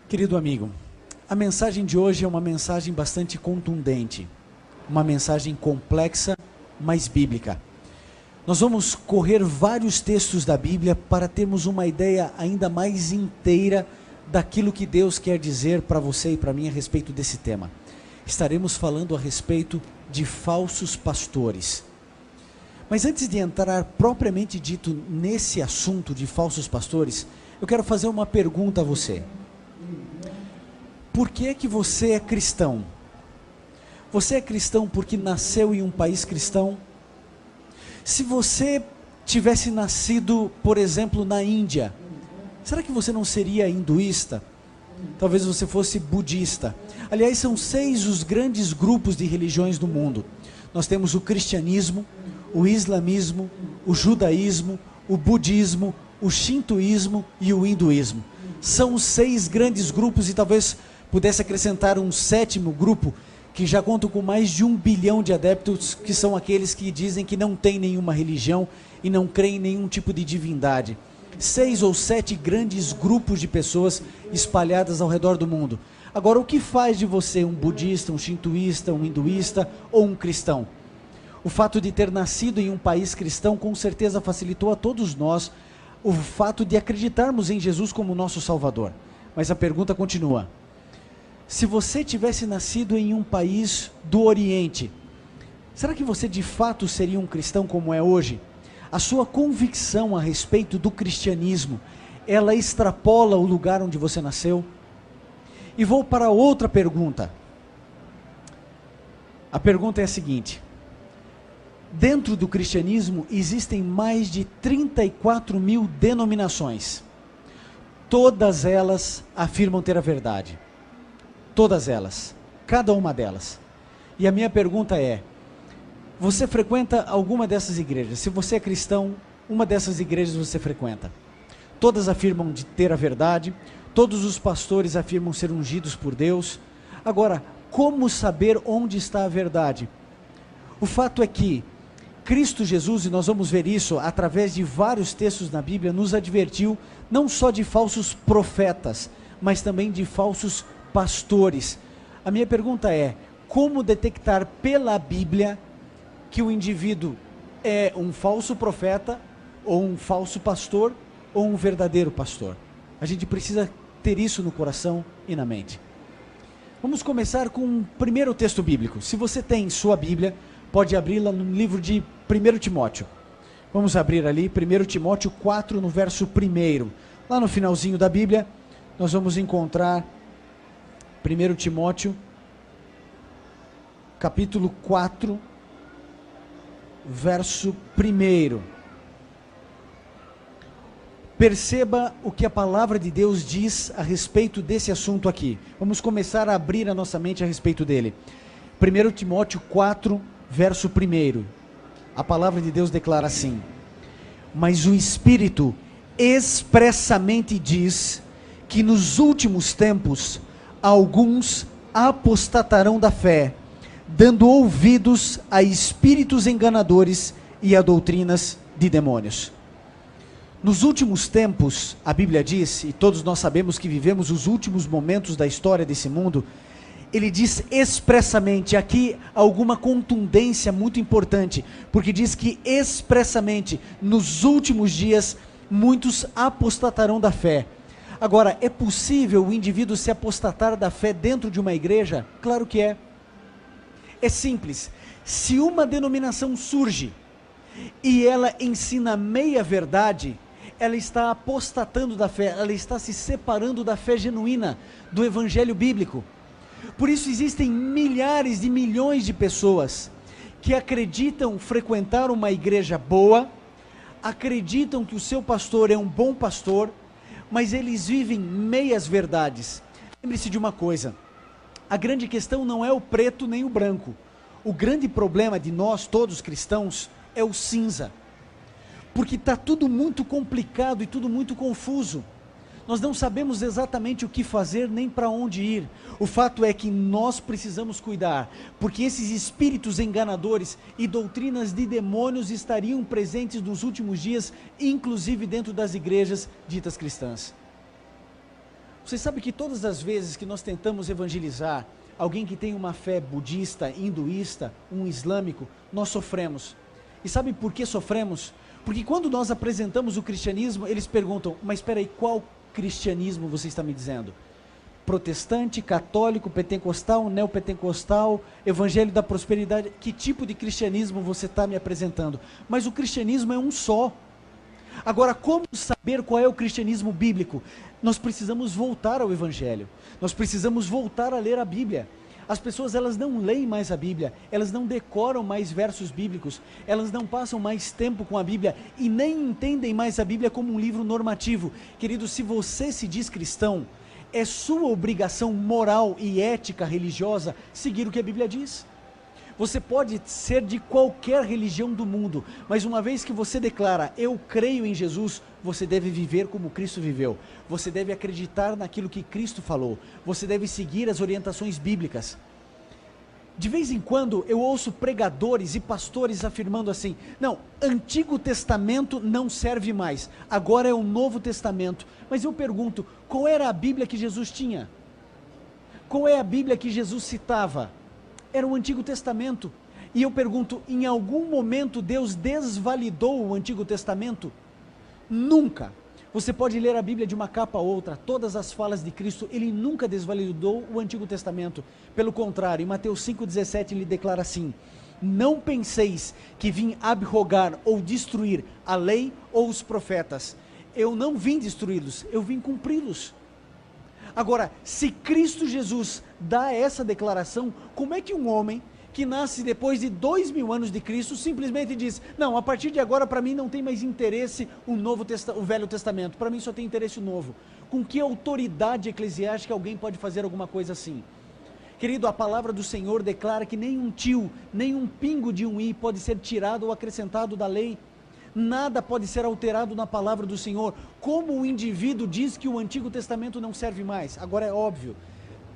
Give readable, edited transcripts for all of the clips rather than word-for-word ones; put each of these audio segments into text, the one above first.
Querido amigo, a mensagem de hoje é uma mensagem bastante contundente, uma mensagem complexa, mas bíblica. Nós vamos correr vários textos da Bíblia para termos uma ideia ainda mais inteira daquilo que Deus quer dizer para você e para mim a respeito desse tema. Estaremos falando a respeito de falsos pastores. Mas antes de entrar propriamente dito nesse assunto de falsos pastores, eu quero fazer uma pergunta a você. Por que é que você é cristão? Você é cristão porque nasceu em um país cristão? Se você tivesse nascido, por exemplo, na Índia, será que você não seria hinduísta? Talvez você fosse budista. Aliás, são 6 os grandes grupos de religiões do mundo. Nós temos o cristianismo, o islamismo, o judaísmo, o budismo, o shintoísmo e o hinduísmo. São os 6 grandes grupos e talvez pudesse acrescentar um 7º grupo que já conta com mais de 1 bilhão de adeptos, que são aqueles que dizem que não tem nenhuma religião e não creem em nenhum tipo de divindade. 6 ou 7 grandes grupos de pessoas espalhadas ao redor do mundo. Agora, o que faz de você um budista, um shintoísta, um hinduísta ou um cristão? O fato de ter nascido em um país cristão com certeza facilitou a todos nós o fato de acreditarmos em Jesus como nosso Salvador. Mas a pergunta continua. Se você tivesse nascido em um país do Oriente, será que você de fato seria um cristão como é hoje? A sua convicção a respeito do cristianismo, ela extrapola o lugar onde você nasceu? E vou para outra pergunta. A pergunta é a seguinte: dentro do cristianismo existem mais de 34 mil denominações. Todas elas afirmam ter a verdade. Todas elas, cada uma delas. E a minha pergunta é, você frequenta alguma dessas igrejas? Se você é cristão, uma dessas igrejas você frequenta. Todas afirmam de ter a verdade, todos os pastores afirmam ser ungidos por Deus. Agora, como saber onde está a verdade? O fato é que Cristo Jesus, e nós vamos ver isso através de vários textos na Bíblia, nos advertiu não só de falsos profetas, mas também de falsos pastores. A minha pergunta é, como detectar pela Bíblia que o indivíduo é um falso profeta, ou um falso pastor, ou um verdadeiro pastor? A gente precisa ter isso no coração e na mente. Vamos começar com o primeiro texto bíblico. Se você tem sua Bíblia, pode abri-la no livro de 1 Timóteo. Vamos abrir ali, 1 Timóteo 4, no verso 1. Lá no finalzinho da Bíblia, nós vamos encontrar 1 Timóteo, capítulo 4, verso 1. Perceba o que a palavra de Deus diz a respeito desse assunto aqui. Vamos começar a abrir a nossa mente a respeito dele. 1 Timóteo 4, verso 1. A palavra de Deus declara assim: mas o Espírito expressamente diz que nos últimos tempos alguns apostatarão da fé, dando ouvidos a espíritos enganadores e a doutrinas de demônios. Nos últimos tempos, a Bíblia diz, e todos nós sabemos que vivemos os últimos momentos da história desse mundo, ele diz expressamente, aqui alguma contundência muito importante, porque diz que expressamente, nos últimos dias, muitos apostatarão da fé. Agora, é possível o indivíduo se apostatar da fé dentro de uma igreja? Claro que é. É simples. Se uma denominação surge e ela ensina meia verdade, ela está apostatando da fé, ela está se separando da fé genuína, do evangelho bíblico. Por isso existem milhares de milhões de pessoas que acreditam frequentar uma igreja boa, acreditam que o seu pastor é um bom pastor, mas eles vivem meias verdades. Lembre-se de uma coisa, a grande questão não é o preto nem o branco. O grande problema de nós, todos cristãos, é o cinza. Porque está tudo muito complicado e tudo muito confuso. Nós não sabemos exatamente o que fazer nem para onde ir. O fato é que nós precisamos cuidar, porque esses espíritos enganadores e doutrinas de demônios estariam presentes nos últimos dias, inclusive dentro das igrejas ditas cristãs. Você sabe que todas as vezes que nós tentamos evangelizar alguém que tem uma fé budista, hinduísta, um islâmico, nós sofremos. E sabe por que sofremos? Porque quando nós apresentamos o cristianismo, eles perguntam, mas espera aí, qual cristianismo você está me dizendo? Protestante, católico, pentecostal, neopentecostal, evangelho da prosperidade, que tipo de cristianismo você está me apresentando? Mas o cristianismo é um só. Agora, como saber qual é o cristianismo bíblico? Nós precisamos voltar ao evangelho, nós precisamos voltar a ler a Bíblia. As pessoas, elas não leem mais a Bíblia, elas não decoram mais versos bíblicos, elas não passam mais tempo com a Bíblia e nem entendem mais a Bíblia como um livro normativo. Querido, se você se diz cristão, é sua obrigação moral e ética religiosa seguir o que a Bíblia diz. Você pode ser de qualquer religião do mundo, mas uma vez que você declara, eu creio em Jesus, você deve viver como Cristo viveu. Você deve acreditar naquilo que Cristo falou. Você deve seguir as orientações bíblicas. De vez em quando eu ouço pregadores e pastores afirmando assim, não, Antigo Testamento não serve mais, agora é o Novo Testamento. Mas eu pergunto, qual era a Bíblia que Jesus tinha? Qual é a Bíblia que Jesus citava? Era o Antigo Testamento. E eu pergunto, em algum momento Deus desvalidou o Antigo Testamento? Nunca. Você pode ler a Bíblia de uma capa a outra, todas as falas de Cristo, ele nunca desvalidou o Antigo Testamento. Pelo contrário, em Mateus 5,17 ele declara assim, não penseis que vim abrogar ou destruir a lei ou os profetas. Eu não vim destruí-los, eu vim cumpri-los. Agora, se Cristo Jesus dá essa declaração, como é que um homem que nasce depois de 2000 anos de Cristo simplesmente diz, não, a partir de agora para mim não tem mais interesse o Velho Testamento, para mim só tem interesse o Novo. Com que autoridade eclesiástica alguém pode fazer alguma coisa assim? Querido, a palavra do Senhor declara que nem um tio, nem um pingo de um i pode ser tirado ou acrescentado da lei. Nada pode ser alterado na palavra do Senhor. Como o indivíduo diz que o Antigo Testamento não serve mais? Agora é óbvio,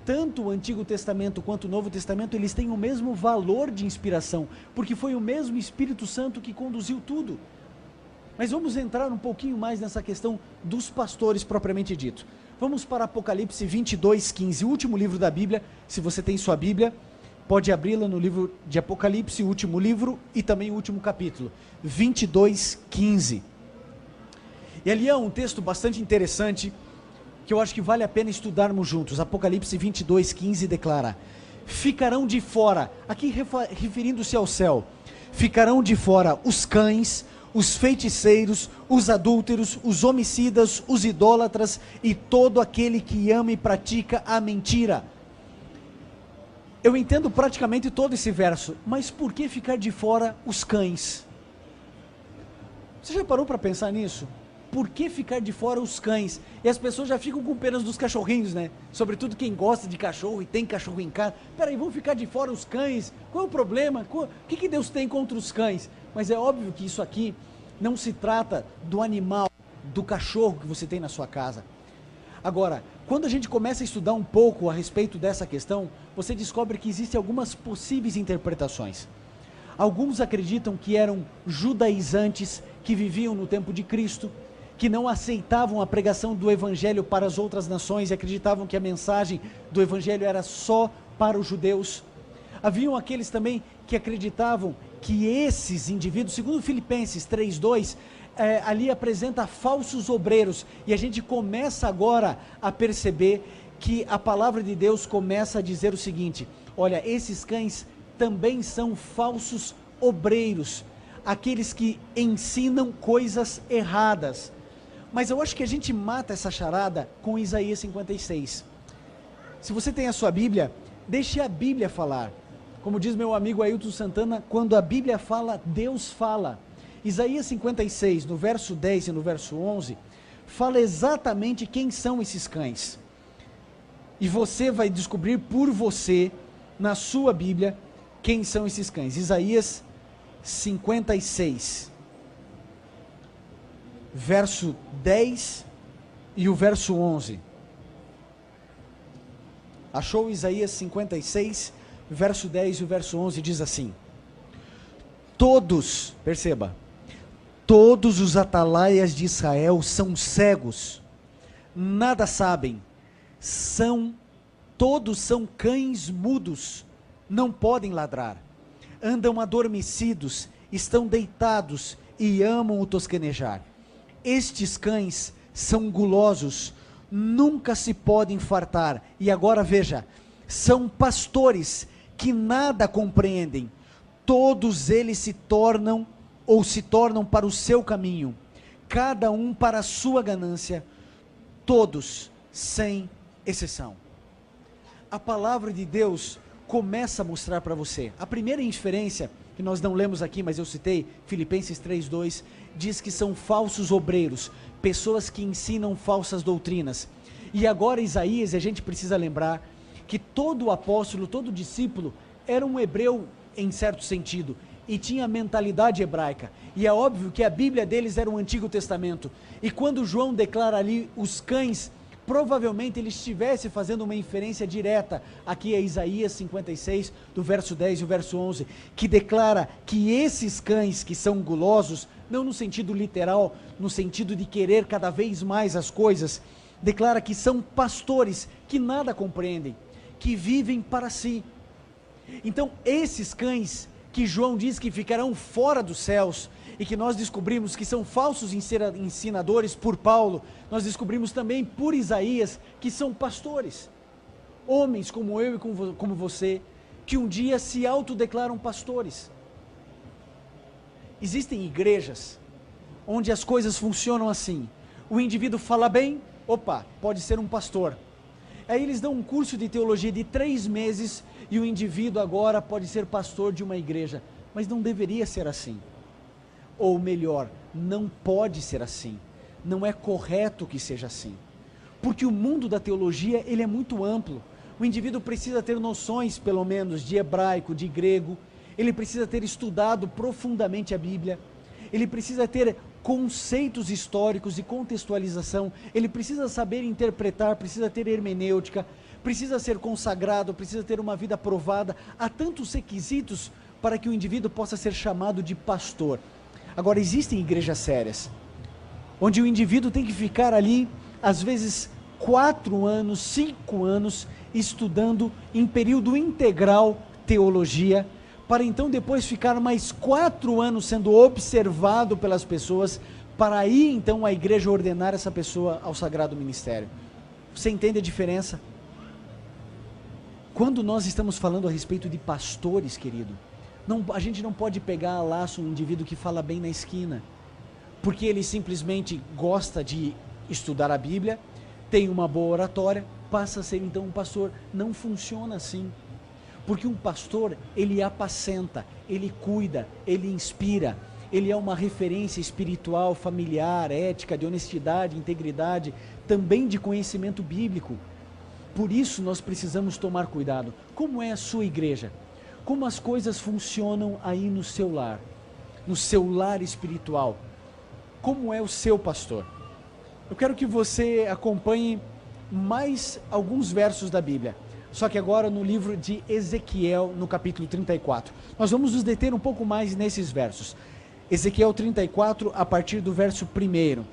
tanto o Antigo Testamento quanto o Novo Testamento, eles têm o mesmo valor de inspiração, porque foi o mesmo Espírito Santo que conduziu tudo. Mas vamos entrar um pouquinho mais nessa questão dos pastores propriamente dito. Vamos para Apocalipse 22:15, o último livro da Bíblia. Se você tem sua Bíblia, pode abri-la no livro de Apocalipse, o último livro e também o último capítulo, 22:15. E ali é um texto bastante interessante, que eu acho que vale a pena estudarmos juntos. Apocalipse 22:15 declara, ficarão de fora, aqui referindo-se ao céu, ficarão de fora os cães, os feiticeiros, os adúlteros, os homicidas, os idólatras e todo aquele que ama e pratica a mentira. Eu entendo praticamente todo esse verso, mas por que ficar de fora os cães? Você já parou para pensar nisso? Por que ficar de fora os cães? E as pessoas já ficam com penas dos cachorrinhos, né? Sobretudo quem gosta de cachorro e tem cachorro em casa. Peraí, vão ficar de fora os cães? Qual é o problema? O que Deus tem contra os cães? Mas é óbvio que isso aqui não se trata do animal, do cachorro que você tem na sua casa. Agora, quando a gente começa a estudar um pouco a respeito dessa questão, você descobre que existem algumas possíveis interpretações. Alguns acreditam que eram judaizantes que viviam no tempo de Cristo, que não aceitavam a pregação do Evangelho para as outras nações e acreditavam que a mensagem do Evangelho era só para os judeus. Haviam aqueles também que acreditavam que esses indivíduos, segundo Filipenses 3:2, ali apresenta falsos obreiros, e a gente começa agora a perceber que a palavra de Deus começa a dizer o seguinte, olha, esses cães também são falsos obreiros, aqueles que ensinam coisas erradas. Mas eu acho que a gente mata essa charada com Isaías 56. Se você tem a sua Bíblia, deixe a Bíblia falar. Como diz meu amigo Ailton Santana, quando a Bíblia fala, Deus fala. Isaías 56, no verso 10 e no verso 11, fala exatamente quem são esses cães. E você vai descobrir por você, na sua Bíblia, quem são esses cães. Isaías 56, verso 10 e o verso 11. Achou Isaías 56, verso 10 e o verso 11, diz assim, todos, perceba, todos os atalaias de Israel são cegos, nada sabem, todos são cães mudos, não podem ladrar, andam adormecidos, estão deitados e amam o tosquenejar. Estes cães são gulosos, nunca se podem fartar. E agora veja, são pastores que nada compreendem, todos eles se tornam para o seu caminho, cada um para a sua ganância, todos sem exceção. A palavra de Deus começa a mostrar para você. A primeira inferência, que nós não lemos aqui, mas eu citei, Filipenses 3:2, diz que são falsos obreiros, pessoas que ensinam falsas doutrinas. E agora Isaías, a gente precisa lembrar que todo apóstolo, todo discípulo era um hebreu em certo sentido, e tinha a mentalidade hebraica, e é óbvio que a Bíblia deles era o Antigo Testamento, e quando João declara ali os cães, provavelmente ele estivesse fazendo uma inferência direta, aqui é Isaías 56, do verso 10 e o verso 11, que declara que esses cães que são gulosos, não no sentido literal, no sentido de querer cada vez mais as coisas, declara que são pastores que nada compreendem, que vivem para si. Então esses cães que João diz que ficarão fora dos céus, e que nós descobrimos que são falsos ensinadores por Paulo, nós descobrimos também por Isaías que são pastores, homens como eu e como você, que um dia se autodeclaram pastores. Existem igrejas onde as coisas funcionam assim, o indivíduo fala bem, opa, pode ser um pastor. Aí eles dão um curso de teologia de 3 meses e o indivíduo agora pode ser pastor de uma igreja, mas não deveria ser assim. Ou melhor, não pode ser assim, não é correto que seja assim, porque o mundo da teologia ele é muito amplo, o indivíduo precisa ter noções pelo menos de hebraico, de grego, ele precisa ter estudado profundamente a Bíblia, ele precisa ter conceitos históricos e contextualização, ele precisa saber interpretar, precisa ter hermenêutica, precisa ser consagrado, precisa ter uma vida aprovada, há tantos requisitos para que o indivíduo possa ser chamado de pastor. Agora, existem igrejas sérias, onde o indivíduo tem que ficar ali, às vezes 4 anos, 5 anos, estudando em período integral teologia, para então depois ficar mais 4 anos sendo observado pelas pessoas, para aí então a igreja ordenar essa pessoa ao sagrado ministério. Você entende a diferença? Quando nós estamos falando a respeito de pastores, querido, a gente não pode pegar a laço um indivíduo que fala bem na esquina, porque ele simplesmente gosta de estudar a Bíblia, tem uma boa oratória, passa a ser então um pastor. Não funciona assim, porque um pastor, ele apacenta, ele cuida, ele inspira, ele é uma referência espiritual, familiar, ética, de honestidade, integridade, também de conhecimento bíblico. Por isso nós precisamos tomar cuidado. Como é a sua igreja? Como as coisas funcionam aí no seu lar espiritual? Como é o seu pastor? Eu quero que você acompanhe mais alguns versos da Bíblia, só que agora no livro de Ezequiel, no capítulo 34. Nós vamos nos deter um pouco mais nesses versos. Ezequiel 34, a partir do verso 1.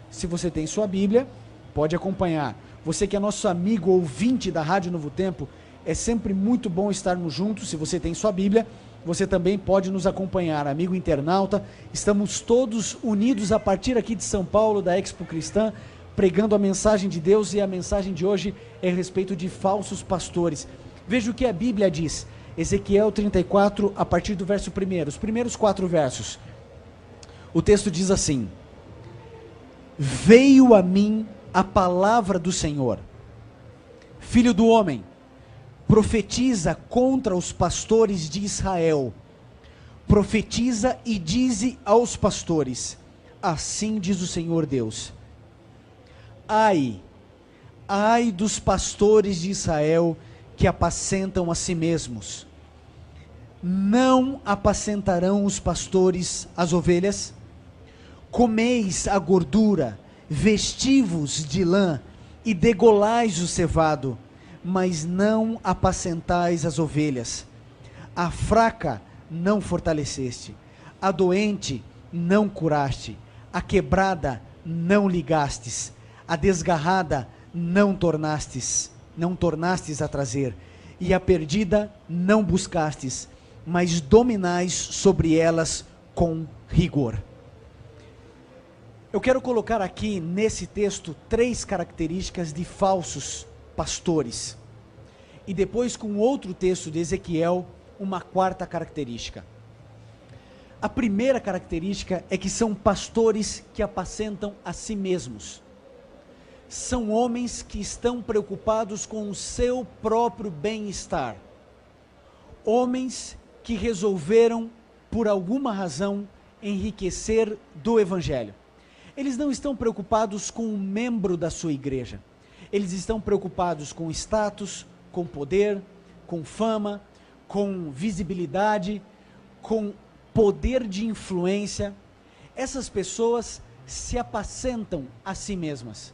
Se você tem sua Bíblia, pode acompanhar. Você que é nosso amigo ouvinte da Rádio Novo Tempo, é sempre muito bom estarmos juntos. Se você tem sua Bíblia, você também pode nos acompanhar. Amigo internauta, estamos todos unidos a partir aqui de São Paulo, da Expo Cristã, pregando a mensagem de Deus, e a mensagem de hoje é a respeito de falsos pastores. Veja o que a Bíblia diz, Ezequiel 34, a partir do verso 1, os primeiros 4 versos. O texto diz assim: Veio a mim a palavra do Senhor, filho do homem, profetiza contra os pastores de Israel, profetiza e dize aos pastores, assim diz o Senhor Deus, ai dos pastores de Israel que apacentam a si mesmos, não apacentarão os pastores as ovelhas? Comeis a gordura, vestivos de lã e degolais o cevado, mas não apacentais as ovelhas. A fraca não fortaleceste, a doente não curaste, a quebrada não ligastes, a desgarrada não tornastes a trazer, e a perdida não buscastes, mas dominais sobre elas com rigor. Eu quero colocar aqui nesse texto 3 características de falsos pastores. E depois, com outro texto de Ezequiel, uma 4ª característica. A primeira característica é que são pastores que apacentam a si mesmos. São homens que estão preocupados com o seu próprio bem-estar. Homens que resolveram, por alguma razão, enriquecer do Evangelho. Eles não estão preocupados com o membro da sua igreja. Eles estão preocupados com status, com poder, com fama, com visibilidade, com poder de influência. Essas pessoas se apacentam a si mesmas.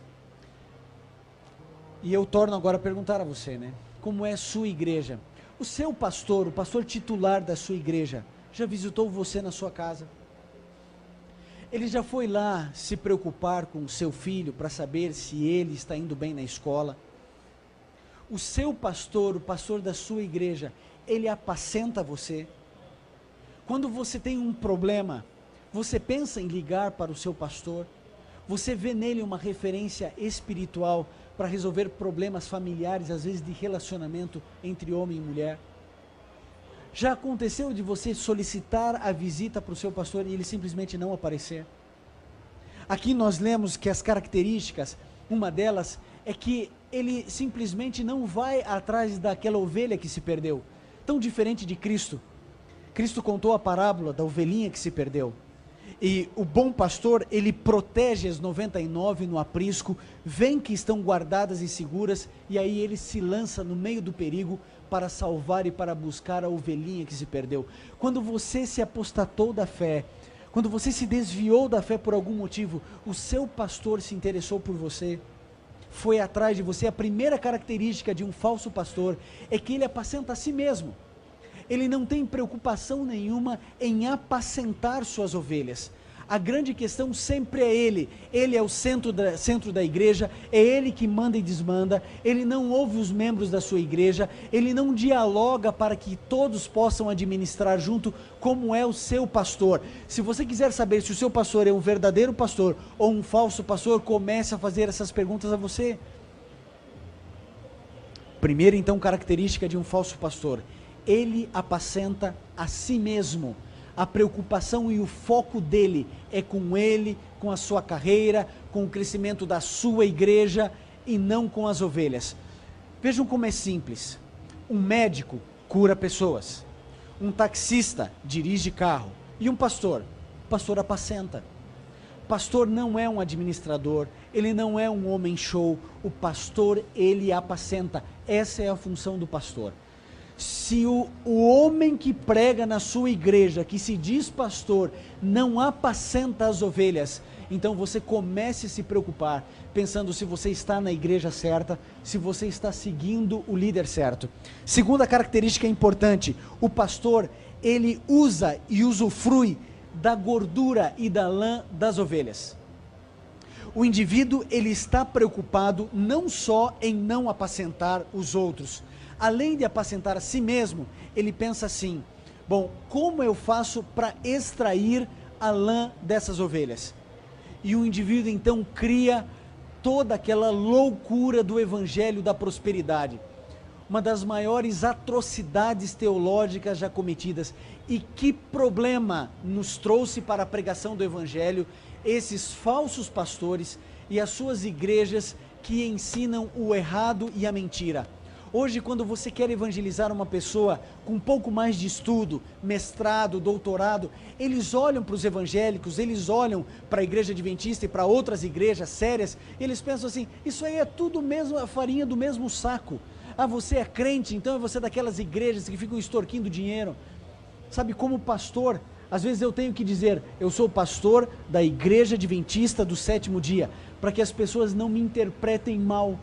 E eu torno agora a perguntar a você, como é a sua igreja? O seu pastor, o pastor titular da sua igreja, já visitou você na sua casa? Ele já foi lá se preocupar com o seu filho para saber se ele está indo bem na escola? O seu pastor, o pastor da sua igreja, ele apacenta você? Quando você tem um problema, você pensa em ligar para o seu pastor? Você vê nele uma referência espiritual para resolver problemas familiares, às vezes de relacionamento entre homem e mulher? Já aconteceu de você solicitar a visita para o seu pastor e ele simplesmente não aparecer? Aqui nós lemos que as características, uma delas é que ele simplesmente não vai atrás daquela ovelha que se perdeu. Tão diferente de Cristo. Cristo contou a parábola da ovelhinha que se perdeu. E o bom pastor, ele protege as 99 no aprisco, vê que estão guardadas e seguras, e aí ele se lança no meio do perigo para salvar e para buscar a ovelhinha que se perdeu. Quando você se apostatou da fé, quando você se desviou da fé por algum motivo, o seu pastor se interessou por você, foi atrás de você. A primeira característica de um falso pastor é que ele apacenta a si mesmo. Ele não tem preocupação nenhuma em apacentar suas ovelhas. A grande questão sempre é ele. Ele é o centro da igreja, é ele que manda e desmanda. Ele não ouve os membros da sua igreja, ele não dialoga para que todos possam administrar junto, como é o seu pastor. Se você quiser saber se o seu pastor é um verdadeiro pastor ou um falso pastor, comece a fazer essas perguntas a você. Primeira, então, característica de um falso pastor: ele apacenta a si mesmo. A preocupação e o foco dele é com ele, com a sua carreira, com o crescimento da sua igreja e não com as ovelhas. Vejam como é simples. Um médico cura pessoas, um taxista dirige carro e um pastor apacenta. O pastor não é um administrador, ele não é um homem show. O pastor, ele apacenta. Essa é a função do pastor. Se o homem que prega na sua igreja, que se diz pastor, não apacenta as ovelhas, então você comece a se preocupar, pensando se você está na igreja certa, se você está seguindo o líder certo. Segunda característica importante: o pastor, ele usa e usufrui da gordura e da lã das ovelhas. O indivíduo, ele está preocupado não só em não apacentar os outros. Além de apacentar a si mesmo, ele pensa assim: bom, como eu faço para extrair a lã dessas ovelhas? E o indivíduo então cria toda aquela loucura do evangelho da prosperidade, uma das maiores atrocidades teológicas já cometidas. E que problema nos trouxe para a pregação do evangelho esses falsos pastores e as suas igrejas que ensinam o errado e a mentira. Hoje, quando você quer evangelizar uma pessoa com um pouco mais de estudo, mestrado, doutorado, eles olham para os evangélicos, eles olham para a igreja adventista e para outras igrejas sérias, e eles pensam assim: isso aí é tudo mesmo, a farinha do mesmo saco. Ah, você é crente, então é você daquelas igrejas que ficam extorquindo dinheiro. Sabe, como pastor, às vezes eu tenho que dizer: eu sou pastor da igreja adventista do sétimo dia, para que as pessoas não me interpretem mal.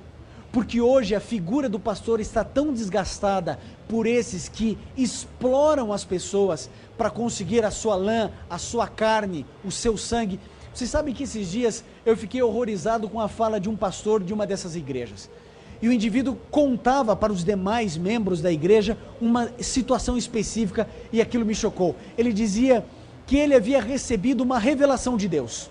Porque hoje a figura do pastor está tão desgastada por esses que exploram as pessoas para conseguir a sua lã, a sua carne, o seu sangue. Vocês sabem que esses dias eu fiquei horrorizado com a fala de um pastor de uma dessas igrejas. E o indivíduo contava para os demais membros da igreja uma situação específica e aquilo me chocou. Ele dizia que ele havia recebido uma revelação de Deus.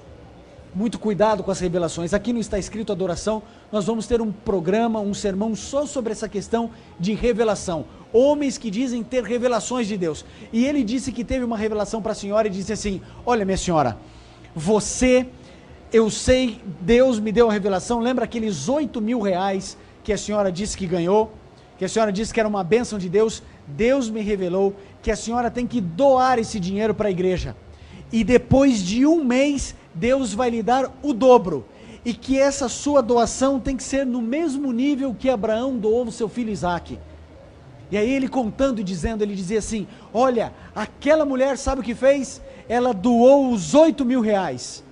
Muito cuidado com as revelações. Aqui não está escrito adoração, nós vamos ter um programa, um sermão só sobre essa questão de revelação. Homens que dizem ter revelações de Deus. E ele disse que teve uma revelação para a senhora e disse assim: olha, minha senhora, eu sei, Deus me deu a revelação, lembra aqueles 8 mil reais que a senhora disse que ganhou, que a senhora disse que era uma bênção de Deus? Deus me revelou que a senhora tem que doar esse dinheiro para a igreja, e depois de um mês, Deus vai lhe dar o dobro, e que essa sua doação tem que ser no mesmo nível que Abraão doou o seu filho Isaque. E aí ele contando e dizendo, ele dizia assim: olha, aquela mulher sabe o que fez? Ela doou os 8 mil reais,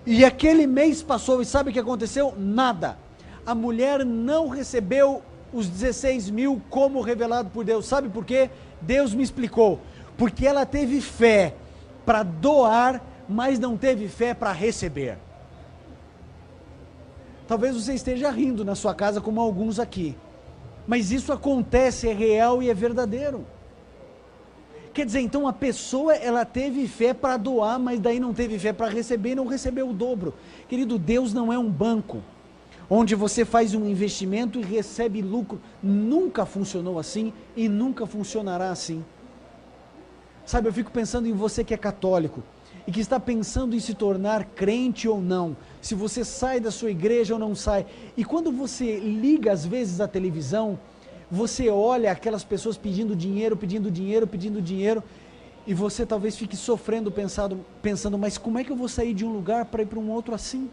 e aquele mês passou, e sabe o que aconteceu? Nada. A mulher não recebeu os 16 mil como revelado por Deus. Sabe por quê? Deus me explicou. Porque ela teve fé para doar, mas não teve fé para receber. Talvez você esteja rindo na sua casa, como alguns aqui, mas isso acontece, é real e é verdadeiro. Quer dizer, então a pessoa, ela teve fé para doar, mas daí não teve fé para receber e não recebeu o dobro. Querido, Deus não é um banco onde você faz um investimento e recebe lucro. Nunca funcionou assim e nunca funcionará assim. Sabe, eu fico pensando em você que é católico e que está pensando em se tornar crente ou não, se você sai da sua igreja ou não sai, e quando você liga às vezes a televisão, você olha aquelas pessoas pedindo dinheiro, e você talvez fique sofrendo, pensando, mas como é que eu vou sair de um lugar para ir para um outro assim?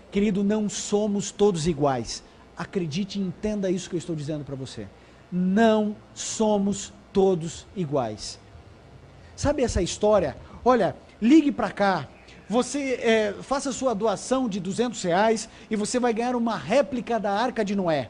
Querido, não somos todos iguais. Acredite e entenda isso que eu estou dizendo para você. Não somos todos iguais. Sabe essa história? Olha, ligue para cá, você faça sua doação de R$200 e você vai ganhar uma réplica da Arca de Noé.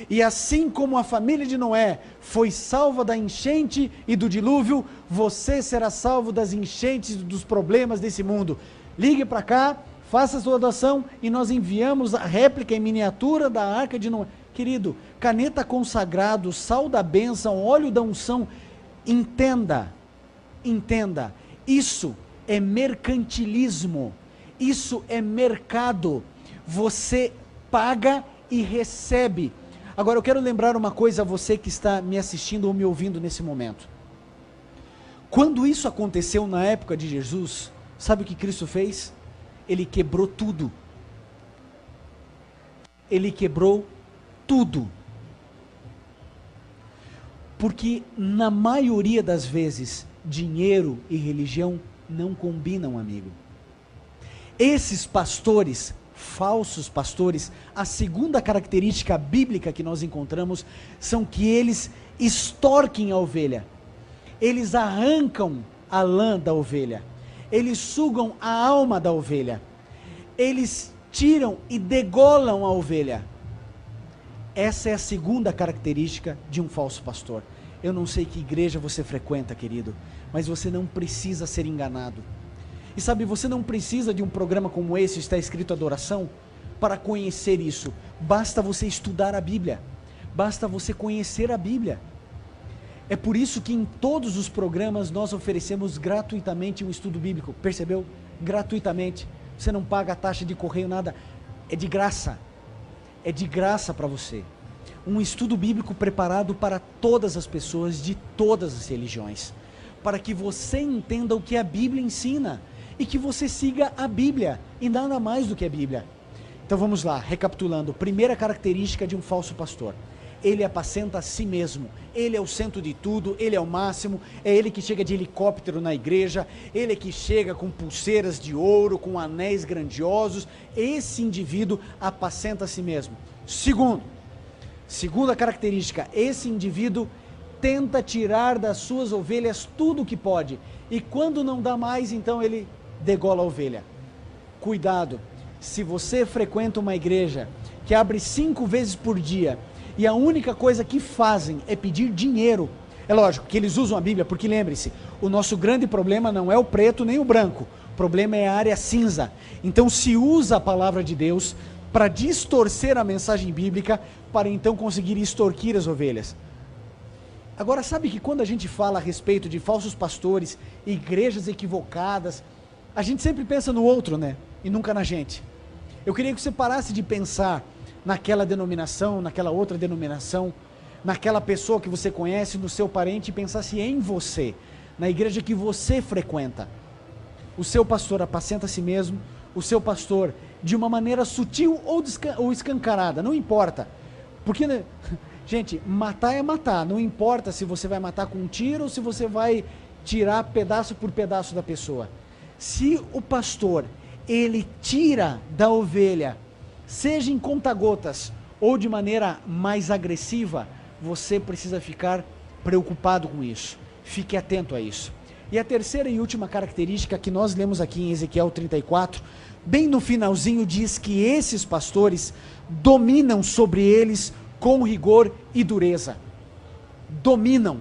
E assim como a família de Noé foi salva da enchente e do dilúvio, você será salvo das enchentes e dos problemas desse mundo. Ligue para cá, faça a sua doação e nós enviamos a réplica em miniatura da Arca de Noé. Querido, caneta consagrado, sal da bênção, óleo da unção, entenda, isso é mercantilismo, isso é mercado, você paga e recebe. Agora eu quero lembrar uma coisa a você que está me assistindo ou me ouvindo nesse momento. Quando isso aconteceu na época de Jesus, sabe o que Cristo fez? Ele quebrou tudo. Ele quebrou tudo. Porque na maioria das vezes, dinheiro e religião não combinam, amigo. Esses pastores, falsos pastores, a segunda característica bíblica que nós encontramos, são que eles extorquem a ovelha. Eles arrancam a lã da ovelha. Eles sugam a alma da ovelha, eles tiram e degolam a ovelha. Essa é a segunda característica de um falso pastor. Eu não sei que igreja você frequenta, querido, mas você não precisa ser enganado. E sabe, você não precisa de um programa como esse, está escrito adoração, para conhecer isso. Basta você estudar a Bíblia, basta você conhecer a Bíblia. É por isso que em todos os programas nós oferecemos gratuitamente um estudo bíblico, percebeu? Gratuitamente, você não paga a taxa de correio, nada, é de graça para você. Um estudo bíblico preparado para todas as pessoas de todas as religiões, para que você entenda o que a Bíblia ensina, e que você siga a Bíblia, e nada mais do que a Bíblia. Então vamos lá, recapitulando, primeira característica de um falso pastor: ele apacenta a si mesmo, ele é o centro de tudo, ele é o máximo, é ele que chega de helicóptero na igreja, ele que chega com pulseiras de ouro, com anéis grandiosos. Esse indivíduo apacenta a si mesmo. Segunda característica, esse indivíduo tenta tirar das suas ovelhas tudo o que pode, e quando não dá mais, então ele degola a ovelha. Cuidado, se você frequenta uma igreja que abre 5 vezes por dia, e a única coisa que fazem é pedir dinheiro, é lógico que eles usam a Bíblia, porque lembre-se, o nosso grande problema não é o preto nem o branco, O problema é a área cinza. Então se usa a palavra de Deus para distorcer a mensagem bíblica, para então conseguir extorquir as ovelhas. Agora, sabe que quando a gente fala a respeito de falsos pastores, igrejas equivocadas, a gente sempre pensa no outro, né? E nunca na gente. Eu queria que você parasse de pensar naquela denominação, naquela outra denominação, naquela pessoa que você conhece, no seu parente, e pensasse em você, na igreja que você frequenta. O seu pastor apacenta a si mesmo, o seu pastor, de uma maneira sutil ou escancarada, não importa. Porque, né? Gente, matar é matar, não importa se você vai matar com um tiro ou se você vai tirar pedaço por pedaço da pessoa. Se o pastor, ele tira da ovelha, seja em conta-gotas ou de maneira mais agressiva, você precisa ficar preocupado com isso. Fique atento a isso. E a terceira e última característica que nós lemos aqui em Ezequiel 34, bem no finalzinho, diz que esses pastores dominam sobre eles com rigor e dureza. Dominam.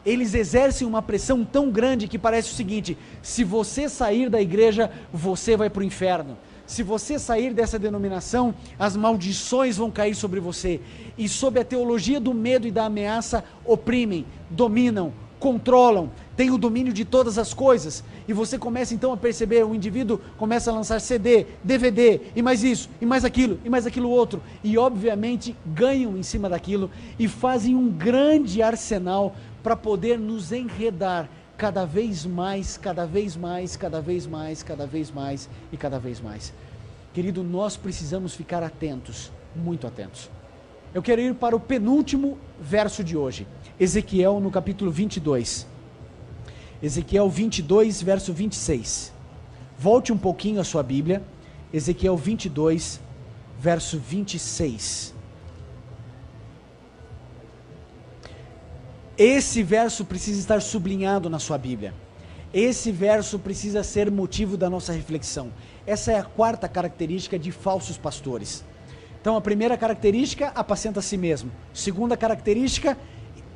Eles exercem uma pressão tão grande que parece o seguinte: se você sair da igreja, você vai para o inferno. Se você sair dessa denominação, as maldições vão cair sobre você. E sob a teologia do medo e da ameaça, oprimem, dominam, controlam, têm o domínio de todas as coisas. E você começa então a perceber, o indivíduo começa a lançar CD, DVD, e mais isso, e mais aquilo outro. E obviamente ganham em cima daquilo e fazem um grande arsenal para poder nos enredar cada vez mais, cada vez mais, cada vez mais, cada vez mais e cada vez mais. Querido, nós precisamos ficar atentos, muito atentos. Eu quero ir para o penúltimo verso de hoje, Ezequiel no capítulo 22. Ezequiel 22, verso 26. Volte um pouquinho a sua Bíblia, Ezequiel 22, verso 26. Esse verso precisa estar sublinhado na sua Bíblia. Esse verso precisa ser motivo da nossa reflexão. Essa é a quarta característica de falsos pastores. Então, a primeira característica, apacenta a si mesmo. Segunda característica,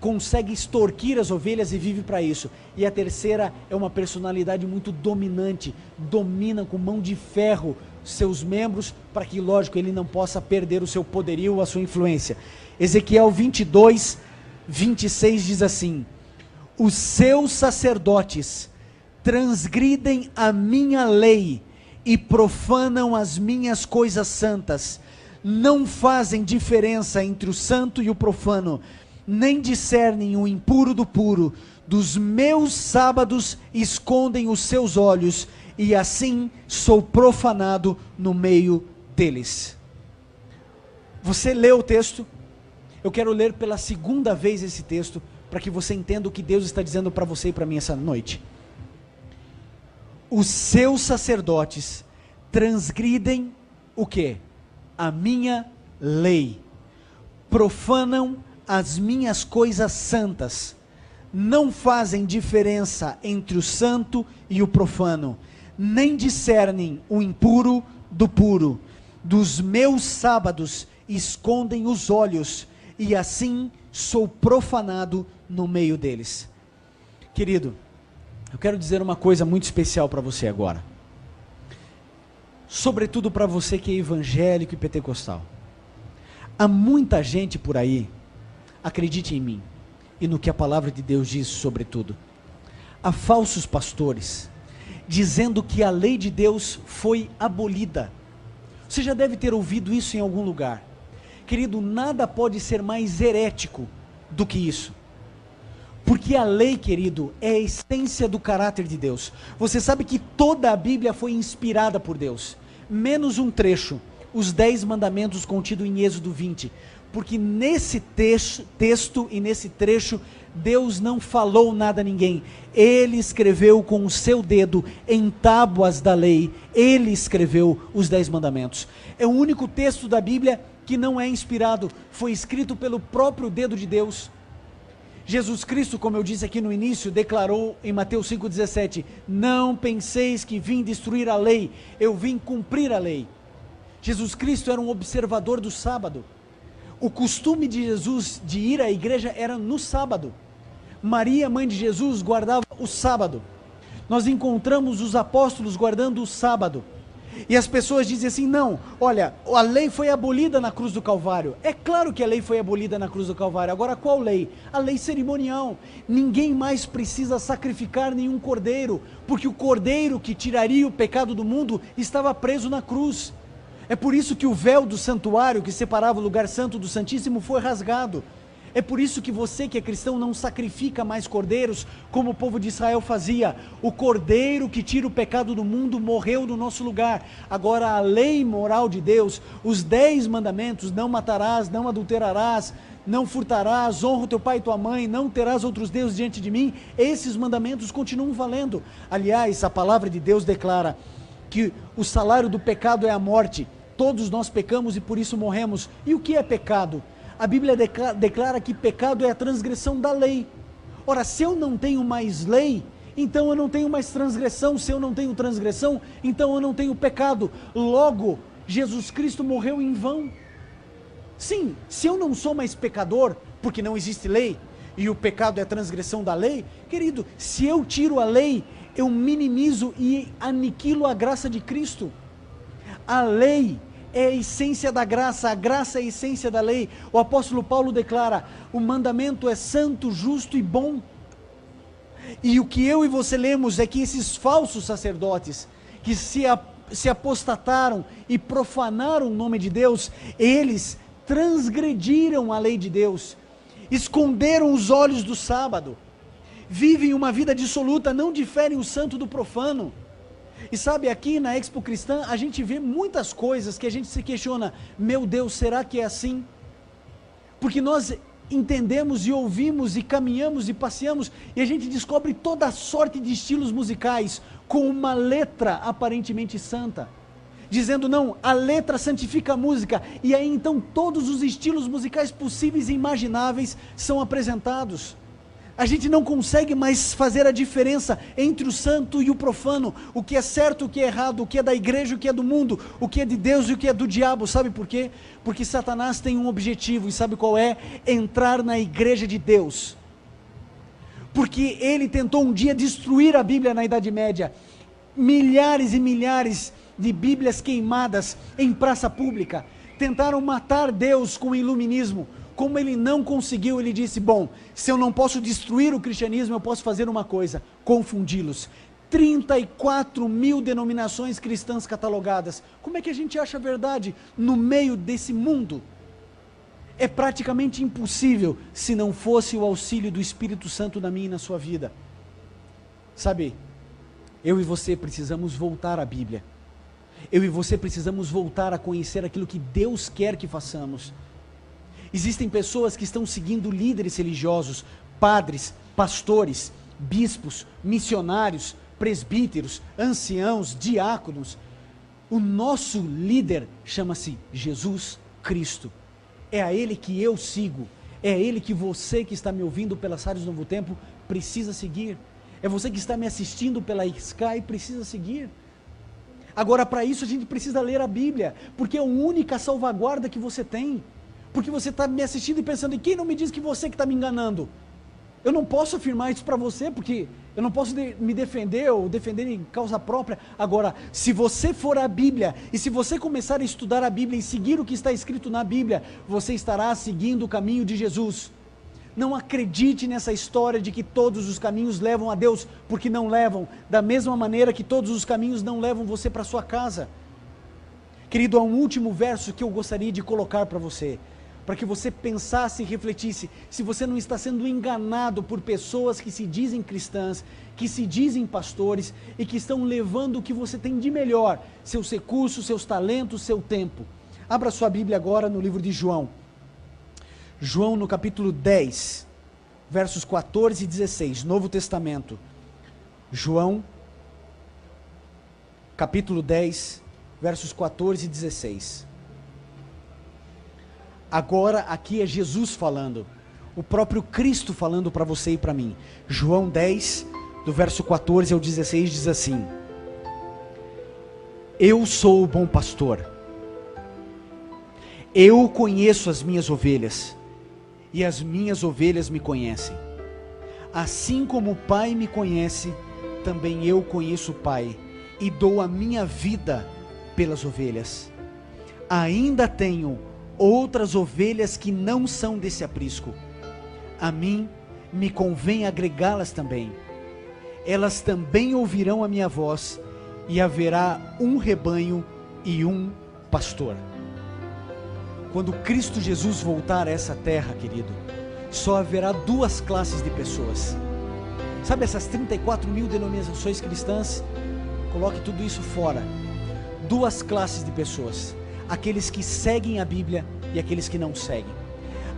consegue extorquir as ovelhas e vive para isso. E a terceira é uma personalidade muito dominante, domina com mão de ferro seus membros, para que, lógico, ele não possa perder o seu poderio ou a sua influência. Ezequiel 22, 26 diz assim: os seus sacerdotes transgridem a minha lei e profanam as minhas coisas santas, não fazem diferença entre o santo e o profano, nem discernem o impuro do puro, dos meus sábados escondem os seus olhos, e assim sou profanado no meio deles. Você leu o texto? Eu quero ler pela segunda vez esse texto, para que você entenda o que Deus está dizendo para você e para mim essa noite. Os seus sacerdotes transgridem o quê? A minha lei, profanam as minhas coisas santas, não fazem diferença entre o santo e o profano, nem discernem o impuro do puro, dos meus sábados escondem os olhos, e assim sou profanado no meio deles. Querido, eu quero dizer uma coisa muito especial para você agora, sobretudo para você que é evangélico e pentecostal. Há muita gente por aí, acredite em mim, e no que a palavra de Deus diz sobretudo, há falsos pastores, dizendo que a lei de Deus foi abolida. Você já deve ter ouvido isso em algum lugar. Querido, nada pode ser mais herético do que isso. Porque a lei, querido, é a essência do caráter de Deus. Você sabe que toda a Bíblia foi inspirada por Deus, menos um trecho, os 10 mandamentos contidos em Êxodo 20. Porque nesse texto e nesse trecho, Deus não falou nada a ninguém. Ele escreveu com o seu dedo em tábuas da lei. Ele escreveu os 10 mandamentos. É o único texto da Bíblia que não é inspirado. Foi escrito pelo próprio dedo de Deus. Jesus Cristo, como eu disse aqui no início, declarou em Mateus 5,17, não penseis que vim destruir a lei, eu vim cumprir a lei. Jesus Cristo era um observador do sábado. O costume de Jesus de ir à igreja era no sábado. Maria, mãe de Jesus, guardava o sábado. nós encontramos os apóstolos guardando o sábado. E as pessoas dizem assim, não, olha, a lei foi abolida na cruz do Calvário. É claro que a lei foi abolida na cruz do Calvário. Agora, qual lei? A lei cerimonial. Ninguém mais precisa sacrificar nenhum cordeiro, porque o cordeiro que tiraria o pecado do mundo estava preso na cruz. É por isso que o véu do santuário, que separava o lugar santo do santíssimo, foi rasgado. É por isso que você que é cristão não sacrifica mais cordeiros, como o povo de Israel fazia. O cordeiro que tira o pecado do mundo morreu no nosso lugar. Agora a lei moral de Deus, os 10 mandamentos, não matarás, não adulterarás, não furtarás, honra o teu pai e tua mãe, não terás outros deuses diante de mim, esses mandamentos continuam valendo. Aliás, a palavra de Deus declara que o salário do pecado é a morte. Todos nós pecamos e por isso morremos. E o que é pecado? A Bíblia declara que pecado é a transgressão da lei. Ora, se eu não tenho mais lei, então eu não tenho mais transgressão. Se eu não tenho transgressão, então eu não tenho pecado. Logo, Jesus Cristo morreu em vão. Sim, se eu não sou mais pecador, porque não existe lei, e o pecado é a transgressão da lei, querido, se eu tiro a lei, eu minimizo e aniquilo a graça de Cristo. A lei é a essência da graça, a graça é a essência da lei. O apóstolo Paulo declara, o mandamento é santo, justo e bom. E o que eu e você lemos é que esses falsos sacerdotes, que se apostataram e profanaram o nome de Deus, eles transgrediram a lei de Deus, esconderam os olhos do sábado, vivem uma vida dissoluta, não diferem o santo do profano. E sabe, aqui na Expo Cristã, a gente vê muitas coisas que a gente se questiona, meu Deus, será que é assim? Porque nós entendemos e ouvimos e caminhamos e passeamos, e a gente descobre toda a sorte de estilos musicais, com uma letra aparentemente santa, dizendo não, a letra santifica a música, e aí então todos os estilos musicais possíveis e imagináveis são apresentados. A gente não consegue mais fazer a diferença entre o santo e o profano, o que é certo, o que é errado, o que é da igreja, o que é do mundo, o que é de Deus e o que é do diabo. Sabe por quê? Porque Satanás tem um objetivo, e sabe qual é? Entrar na igreja de Deus. Porque ele tentou um dia destruir a Bíblia na Idade Média. Milhares e milhares de Bíblias queimadas em praça pública. Tentaram matar Deus com o iluminismo. Como ele não conseguiu, ele disse, bom, se eu não posso destruir o cristianismo, eu posso fazer uma coisa, confundi-los. 34 mil denominações cristãs catalogadas. Como é que a gente acha a verdade no meio desse mundo? É praticamente impossível, se não fosse o auxílio do Espírito Santo na minha e na sua vida. Sabe, eu e você precisamos voltar à Bíblia. Eu e você precisamos voltar a conhecer aquilo que Deus quer que façamos. Existem pessoas que estão seguindo líderes religiosos, padres, pastores, bispos, missionários, presbíteros, anciãos, diáconos. O nosso líder chama-se Jesus Cristo. É a Ele que eu sigo, é a Ele que você que está me ouvindo pelas rádios Novo Tempo precisa seguir. É você que está me assistindo pela Sky precisa seguir. Agora, para isso a gente precisa ler a Bíblia, porque é a única salvaguarda que você tem. Porque você está me assistindo e pensando, e quem não me diz que você que está me enganando? Eu não posso afirmar isso para você, porque eu não posso me defender ou defender em causa própria. Agora, se você for à Bíblia, e se você começar a estudar a Bíblia e seguir o que está escrito na Bíblia, você estará seguindo o caminho de Jesus. Não acredite nessa história de que todos os caminhos levam a Deus, porque não levam, da mesma maneira que todos os caminhos não levam você para sua casa. Querido, há um último verso que eu gostaria de colocar para você, para que você pensasse e refletisse, se você não está sendo enganado por pessoas que se dizem cristãs, que se dizem pastores, e que estão levando o que você tem de melhor, seus recursos, seus talentos, seu tempo. Abra sua Bíblia agora no livro de João. João no capítulo 10, versos 14 e 16, Novo Testamento. João, capítulo 10, versos 14 e 16. Agora aqui é Jesus falando, o próprio Cristo falando para você e para mim. João 10, do verso 14 ao 16 diz assim: Eu sou o bom pastor, eu conheço as minhas ovelhas, e as minhas ovelhas me conhecem. Assim como o Pai me conhece, também eu conheço o Pai e dou a minha vida pelas ovelhas. Ainda tenho outras ovelhas que não são desse aprisco. A mim me convém agregá-las também. Elas também ouvirão a minha voz, e haverá um rebanho e um pastor. Quando Cristo Jesus voltar a essa terra, querido, só haverá duas classes de pessoas. Sabe essas 34 mil denominações cristãs? Coloque tudo isso fora. Duas classes de pessoas: aqueles que seguem a Bíblia e aqueles que não seguem.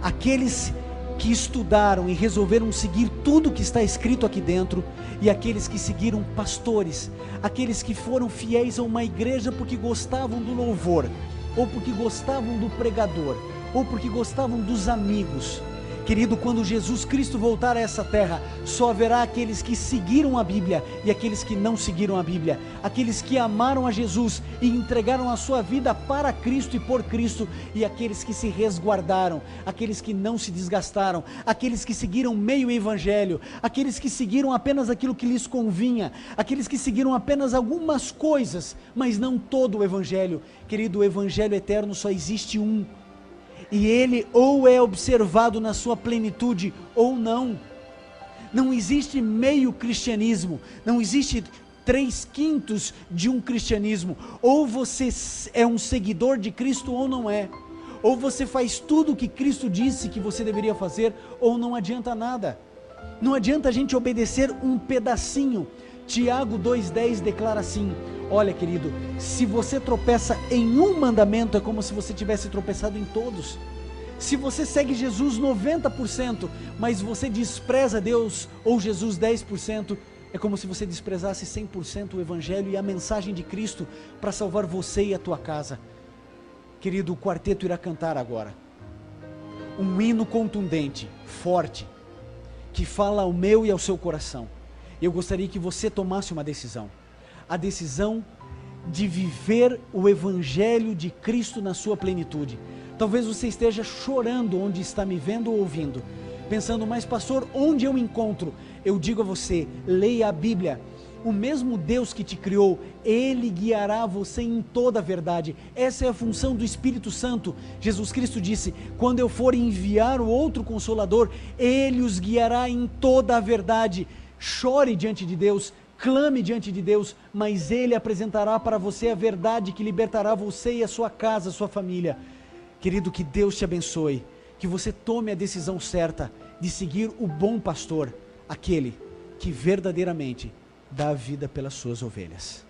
Aqueles que estudaram e resolveram seguir tudo que está escrito aqui dentro, e aqueles que seguiram pastores, aqueles que foram fiéis a uma igreja porque gostavam do louvor, ou porque gostavam do pregador, ou porque gostavam dos amigos. Querido, quando Jesus Cristo voltar a essa terra, só haverá aqueles que seguiram a Bíblia e aqueles que não seguiram a Bíblia, aqueles que amaram a Jesus e entregaram a sua vida para Cristo e por Cristo, e aqueles que se resguardaram, aqueles que não se desgastaram, aqueles que seguiram meio evangelho, aqueles que seguiram apenas aquilo que lhes convinha, aqueles que seguiram apenas algumas coisas, mas não todo o evangelho. Querido, o evangelho eterno só existe um, e ele ou é observado na sua plenitude ou não. Não existe meio cristianismo, não existe 3/5 de um cristianismo. Ou você é um seguidor de Cristo ou não é. Ou você faz tudo o que Cristo disse que você deveria fazer, ou não adianta nada. Não adianta a gente obedecer um pedacinho. Tiago 2,10 declara assim: olha, querido, se você tropeça em um mandamento, é como se você tivesse tropeçado em todos. Se você segue Jesus 90%, mas você despreza Deus ou Jesus 10%, é como se você desprezasse 100% o Evangelho e a mensagem de Cristo para salvar você e a tua casa. Querido, o quarteto irá cantar agora um hino contundente, forte, que fala ao meu e ao seu coração. Eu gostaria que você tomasse uma decisão, a decisão de viver o Evangelho de Cristo na sua plenitude. Talvez você esteja chorando onde está me vendo ou ouvindo, pensando: mas pastor, onde eu encontro? Eu digo a você, leia a Bíblia. O mesmo Deus que te criou, Ele guiará você em toda a verdade. Essa é a função do Espírito Santo. Jesus Cristo disse: quando eu for enviar o outro Consolador, Ele os guiará em toda a verdade. Chore diante de Deus, clame diante de Deus, mas Ele apresentará para você a verdade que libertará você e a sua casa, a sua família. Querido, que Deus te abençoe, que você tome a decisão certa de seguir o bom pastor, aquele que verdadeiramente dá a vida pelas suas ovelhas.